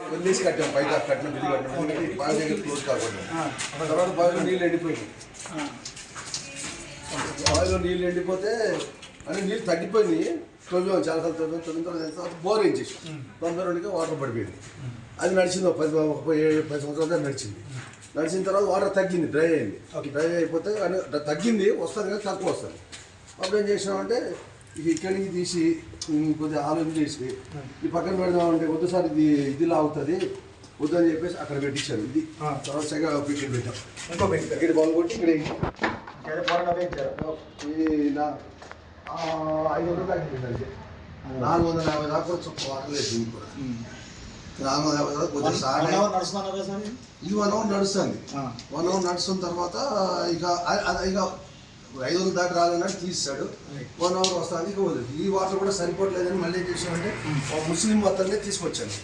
వదిలేసి కట్టాం పైగా కట్టిన బిల్లు కట్టాం ఎందుకంటే బావి దగ్గర క్లోజ్ కాకుండా తర్వాత బావిలో నీళ్ళు ఎండిపోయినాయి. బావిలో నీళ్ళు ఎండిపోతే అంటే నీళ్ళు తగ్గిపోయినాయి. తొమ్మిది చాలా సార్లు తొమ్మిది తర్వాత బోర్ వేయించేసి 92కి వాటర్ పడిపోయింది. అది నడిచింది 10 సంవత్సరాల దాకా నడిచింది. నడిచిన తర్వాత వాటర్ తగ్గింది, డ్రై అయింది. డ్రై అయిపోతే తగ్గింది, వస్తుంది కానీ తక్కువ వస్తుంది. అప్పుడు ఏం చేసినామంటే ఇక్కడి నుంచి తీసి కొద్దిగా ఆలోచన చేసి ఈ పక్కన పెడదామంటే వద్దు సార్ ఇది లాగుతుంది వద్దు అని చెప్పేసి అక్కడ పెట్టించాను. ఇది తర్వాత సరిగా ఇక్కడ పెట్టాం. ఇంకో ఇక్కడ బాల్ కొట్టి ఇక్కడ ఇది నా 500 దాకా పెట్టండి. 450 దాకా వాటర్ లేదు. దీనికి కూడా 450 దాకా కొంచెం సార్ ఇది 1 అవర్ నడుస్తుంది. 1 అవర్ నడుస్తున్న తర్వాత ఇక 500 దాకా రాలేదని తీసాడు. 1 అవర్ వస్తుంది. ఇక ఈ వాటర్ కూడా సరిపోవట్లేదని మళ్ళీ ఏం చేసామంటే ముస్లిం మొత్తాన్ని తీసుకొచ్చాను.